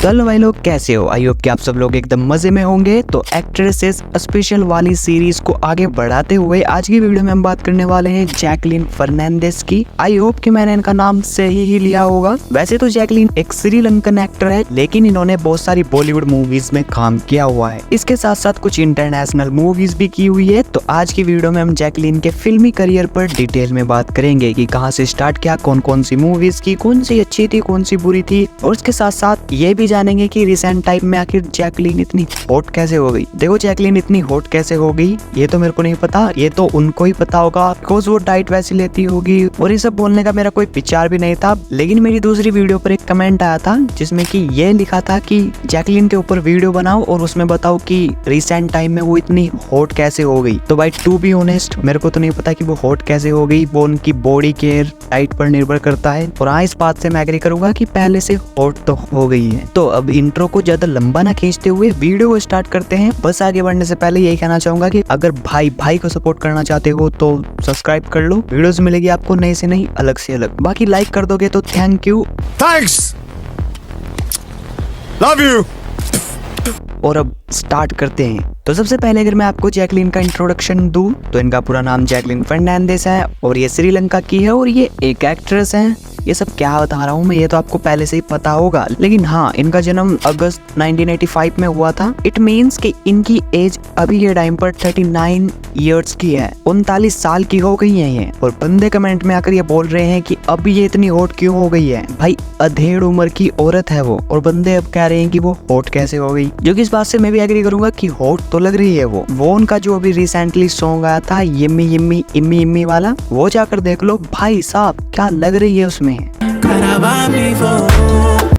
तो हेलो भाई लोग, कैसे हो? आई होप कि आप सब लोग एकदम मजे में होंगे। तो एक्ट्रेसेस स्पेशल वाली सीरीज को आगे बढ़ाते हुए आज की वीडियो में हम बात करने वाले हैं जैकलीन फर्नांडिस की। आई होप कि मैंने इनका नाम सही ही लिया होगा। वैसे तो जैकलीन एक श्रीलंकन एक्टर है, लेकिन इन्होंने बहुत सारी बॉलीवुड मूवीज में काम किया हुआ है। इसके साथ साथ कुछ इंटरनेशनल मूवीज भी की हुई है। तो आज की वीडियो में हम जैकलीन के फिल्मी करियर पर डिटेल में बात करेंगे कि कहाँ से स्टार्ट किया, कौन कौन सी मूवीज की, कौन सी अच्छी थी, कौन सी बुरी थी, और उसके साथ साथ ये भी जानेंगे कि रिसेंट टाइम में आखिर जैकलीन इतनी हॉट कैसे हो गई। देखो, जैकलीन इतनी हॉट कैसे हो गई ये तो मेरे को नहीं पता, ये तो उनको ही पता होगा, बिकॉज वो डाइट वैसी लेती होगी। और ये सब बोलने का मेरा कोई विचार भी नहीं था, लेकिन मेरी दूसरी वीडियो पर एक कमेंट आया था जिसमें कि ये लिखा था कि जैकलीन के ऊपर वीडियो बनाओ और उसमें बताओ कि रिसेंट टाइम में वो इतनी हॉट कैसे हो गई। तो भाई टू बी ऑनेस्ट, मेरे को तो नहीं पता कि वो हॉट कैसे हो गई। वो उनकी बॉडी केयर डाइट पर निर्भर करता है, और हाँ, इस बात से मैं एग्री करूंगा कि पहले से हॉट तो हो गई है। तो अब इंट्रो को ज्यादा लंबा ना खींचते हुए वीडियो को स्टार्ट करते हैं। बस आगे बढ़ने से पहले यही कहना चाहूंगा कि अगर भाई को सपोर्ट करना चाहते हो तो सब्सक्राइब कर लो। वीडियोस मिलेगी आपको नई से नई, अलग से अलग। बाकी लाइक कर दोगे तो thank you, thanks, love you. और अब स्टार्ट करते हैं। तो सबसे पहले अगर मैं आपको जैकलीन का इंट्रोडक्शन दूं तो इनका पूरा नाम जैकलीन फर्नांडिस है और ये श्रीलंका की है और ये एक एक्ट्रेस है। ये सब क्या बता रहा हूँ मैं, ये तो आपको पहले से ही पता होगा, लेकिन हाँ, इनका जन्म अगस्त 1985 में हुआ था। इट मीन्स कि इनकी एज अभी ये टाइम पर 39 इयर्स की है, 39 साल की हो गई है ये। और बंदे कमेंट में आकर ये बोल रहे हैं कि अभी ये इतनी हॉट क्यों हो गई है। भाई अधेड़ उम्र की औरत है वो, और बंदे अब कह रहे हैं कि वो हॉट कैसे हो गई, जो कि इस बात से मैं भी एग्री करूंगा कि हॉट तो लग रही है वो उनका जो अभी रिसेंटली सॉन्ग आया था यम्मी यम्मी इम्मी इम्मी वाला, वो जाकर देख लो भाई साहब, क्या लग रही है उसमें।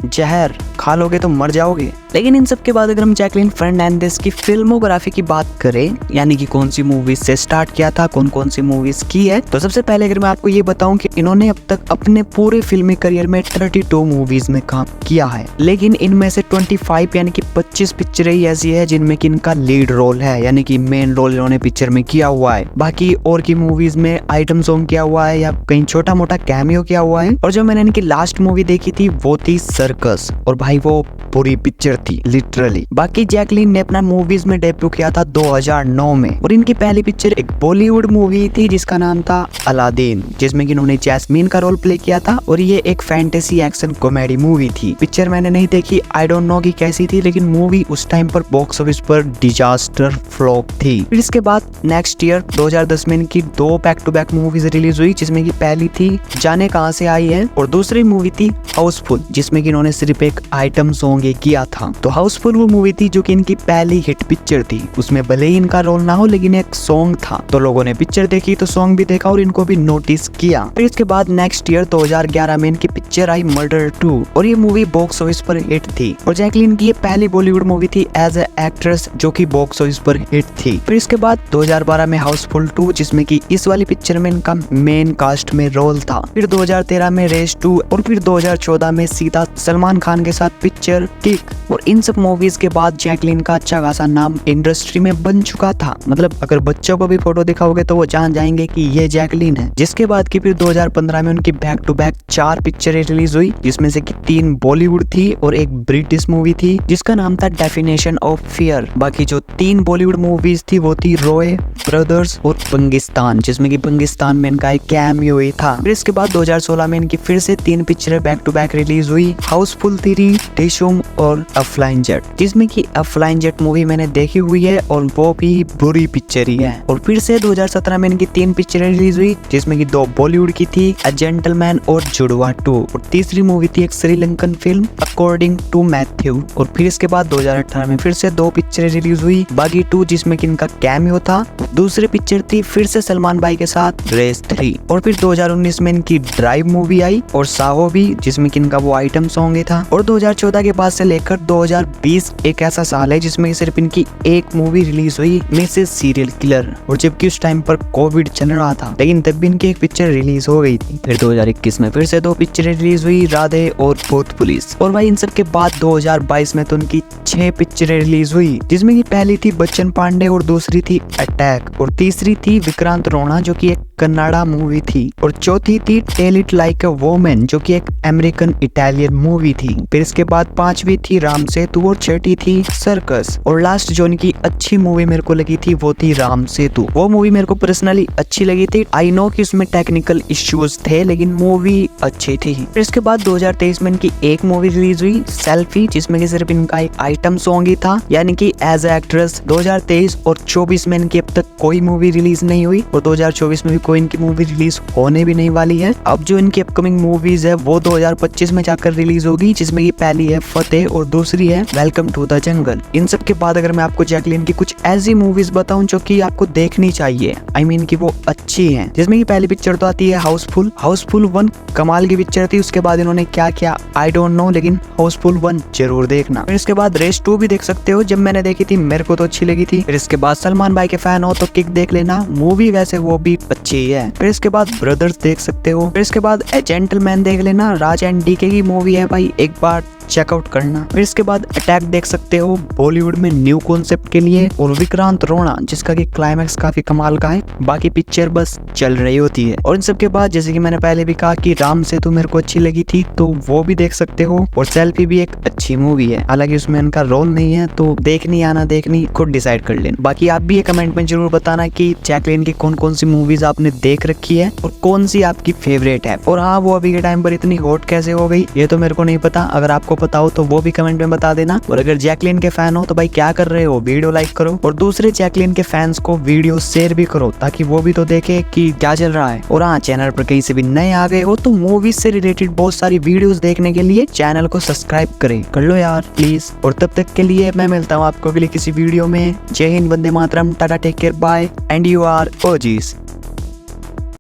जहर खा लोगे तो मर जाओगे। लेकिन इन सब के बाद अगर हम जैकलीन फर्नांडिस की फिल्मोग्राफी की बात करें, यानी कि कौन सी मूवीज से स्टार्ट किया था, कौन कौन सी मूवीज की है, तो सबसे पहले अगर मैं आपको ये बताऊं कि इन्होंने अब तक अपने पूरे फिल्मी करियर में 32 मूवीज में काम किया है, लेकिन इनमें से 25 यानी कि 25 पिक्चरें ही ऐसी है जिनमें कि इनका लीड रोल है, यानी कि मेन रोल इन्होंने पिक्चर में किया हुआ है। बाकी और की मूवीज में आइटम सॉन्ग किया हुआ है या कहीं छोटा मोटा कैमियो किया हुआ है। और जो मैंने इनकी लास्ट मूवी देखी थी वो थी सर्कस, और भाई वो पूरी पिक्चर थी लिटरली। बाकी जैकलीन ने अपना मूवीज में डेब्यू किया था 2009 में, और इनकी पहली पिक्चर एक बॉलीवुड मूवी थी जिसका नाम था अलादीन, जिसमें कि इन्होंने जैस्मीन का रोल प्ले किया था, और ये एक फैंटेसी एक्शन कॉमेडी मूवी थी। पिक्चर मैंने नहीं देखी, आई डोंट नो कि कैसी थी, लेकिन मूवी उस टाइम पर बॉक्स ऑफिस पर डिजास्टर फ्लॉप थी। फिर इसके बाद नेक्स्ट ईयर 2010 में इनकी 2 back to back movies release हुई, जिसमें की पहली थी जाने कहां से आई है, और दूसरी मूवी थी हाउसफुल, जिसमें कि इन्होंने सिर्फ एक आइटम सॉन्ग किया था। तो हाउसफुल वो मूवी थी जो कि इनकी पहली हिट पिक्चर थी, उसमें भले ही इनका रोल ना हो लेकिन एक सॉन्ग था, तो लोगों ने पिक्चर देखी तो सॉन्ग भी देखा और इनको भी नोटिस किया। फिर इसके बाद नेक्स्ट ईयर 2011 में इनकी पिक्चर आई मर्डर 2, और ये मूवी बॉक्स ऑफिस पर हिट थी, और जैकलीन की ये पहली बॉलीवुड मूवी थी एज ए एक्ट्रेस जो कि बॉक्स ऑफिस पर हिट थी। फिर इसके बाद 2012 में हाउसफुल 2, जिसमें कि इस वाली पिक्चर में इनका मेन कास्ट में रोल था। फिर 2013 में रेस 2, और फिर 2014 में सीधा सलमान खान के साथ पिक्चर किक। और इन सब मूवीज के बाद जैकलीन का अच्छा खासा नाम इंडस्ट्री में बन चुका था, मतलब अगर बच्चों को भी फोटो दिखाओगे तो वो जान जाएंगे कि ये जैकलीन है। जिसके बाद की फिर 2015 में उनकी बैक टू बैक 4 पिक्चरें रिलीज हुई, जिसमें से कि 3 बॉलीवुड थी और एक ब्रिटिश मूवी थी जिसका नाम था डेफिनेशन ऑफ फियर। बाकी जो 3 बॉलीवुड मूवीज थी वो थी रॉय ब्रदर्स और बंगिस्तान, जिसमें कि बंगिस्तान में इनका एक कैमियो ही था। फिर इसके बाद 2016 में इनकी फिर से 3 पिक्चरें बैक टू बैक रिलीज हुई, हाउसफुल 3, टिशुम और अ फ्लाइंग जेट, जिसमें कि अ फ्लाइंग जेट मूवी मैंने देखी हुई है और वो भी बुरी पिक्चर ही है। और फिर से 2017 में इनकी 3 पिक्चरें रिलीज हुई, जिसमें कि 2 बॉलीवुड की थी, अ जेंटलमैन और जुड़वा 2, और तीसरी मूवी थी एक Sri Lankan film according to Matthew. और फिर इसके बाद 2018 में फिर से 2 पिक्चरें रिलीज हुई, बागी 2 जिसमें कि इनका कैमियो था, दूसरी पिक्चर थी फिर से सलमान भाई के साथ रेस 3। और फिर 2019 में इनकी ड्राइव मूवी आई और साहो भी, जिसमें कि इनका वो आइटम सॉन्ग ही था। और 2014 के बाद से लेकर 2020 एक ऐसा साल है जिसमें सिर्फ इनकी एक मूवी रिलीज हुई, मिसेस सीरियल किलर, और जबकि उस टाइम पर कोविड चल रहा था, लेकिन तब भी इनकी एक पिक्चर रिलीज हो गई थी। फिर 2021 में फिर से 2 पिक्चरें रिलीज हुई, राधे और भूत पुलिस। और भाई इन सब के बाद 2022 में तो उनकी 6 पिक्चरें रिलीज हुई, जिसमें की पहली थी बच्चन पांडे और दूसरी थी अटैक, और तीसरी थी विक्रांत रोना जो कि एक कन्नाडा मूवी थी, और चौथी थी tell it like a woman जो कि एक अमेरिकन इटालियन मूवी थी। फिर इसके उसके बाद 5वीं थी राम सेतु और 6ठी थी सर्कस। और लास्ट जो इनकी अच्छी मूवी मेरे को लगी थी वो थी राम सेतु। वो मूवी मेरे को पर्सनली अच्छी लगी थी। आई नो कि उसमें टेक्निकल इश्यूज थे लेकिन मूवी अच्छी थी। फिर इसके बाद 2023 में इनकी एक मूवी रिलीज हुई सेल्फी, जिसमें कि सिर्फ इनका एक आइटम सॉन्ग ही था, यानी कि एज एक्ट्रेस 2023 और 24 में इनकी अब तक कोई मूवी रिलीज नहीं हुई और 2024 में भी कोई इनकी मूवी रिलीज होने भी नहीं वाली है। अब जो इनकी अपकमिंग मूवीज है वो 2025 में जाकर रिलीज होगी, जिसमें की पहली है फतेह और दूसरी है वेलकम टू द जंगल। इन सब के बाद अगर मैं आपको जैकलीन की कुछ ऐसी मूवीज बताऊं जो कि आपको देखनी चाहिए, आई मीन कि वो अच्छी हैं, जिसमें की पहली पिक्चर तो आती है हाउसफुल। हाउसफुल 1 कमाल की पिक्चर थी। उसके बाद इन्होंने क्या किया आई डोंट नो, लेकिन हाउसफुल 1 जरूर देखना। फिर इसके बाद रेस 2 भी देख सकते हो, जब मैंने देखी थी मेरे को तो अच्छी लगी थी। फिर इसके बाद सलमान भाई के फैन हो तो किक देख लेना, मूवी वैसे वो भी अच्छी है। फिर इसके बाद ब्रदर्स देख सकते हो। फिर इसके बाद ए जेंटलमैन देख लेना, राज एंड डीके की मूवी है भाई, एक बार चेकआउट करना। फिर इसके बाद अटैक देख सकते हो बॉलीवुड में न्यू कॉन्सेप्ट के लिए, और विक्रांत रोना जिसका कि क्लाइमैक्स काफी कमाल का है, बाकी पिक्चर बस चल रही होती है। और इन सब के बाद जैसे कि मैंने पहले भी कहा कि राम सेतु मेरे को अच्छी लगी थी तो वो भी देख सकते हो, और सेल्फी भी एक अच्छी मूवी है, हालांकि उसमें इनका रोल नहीं है तो देखनी या ना देखनी खुद डिसाइड कर लेना। बाकी आप भी ये कमेंट में जरूर बताना कि जैकलीन की कौन कौन सी मूवीज आपने देख रखी है और कौन सी आपकी फेवरेट है। और हाँ, वो अभी के टाइम पर इतनी हॉट कैसे हो गई ये तो मेरे को नहीं पता, अगर आपको पता हो तो वो भी कमेंट में बता देना। और अगर जैकलीन के फैन हो तो भाई क्या कर रहे हो, वीडियो लाइक करो और दूसरे जैकलीन के फैंस को वीडियो शेयर भी करो ताकि वो भी तो देखे कि क्या चल रहा है। और हाँ, चैनल पर कहीं से भी नए आ गए हो तो मूवीज से रिलेटेड बहुत सारी वीडियोस देखने के लिए चैनल को सब्सक्राइब करें, कर लो यार प्लीज। और तब तक के लिए मैं मिलता हूँ आपको अगली किसी वीडियो में। जय हिंद, वंदे मातरम, tata, take care, bye and you are OGs.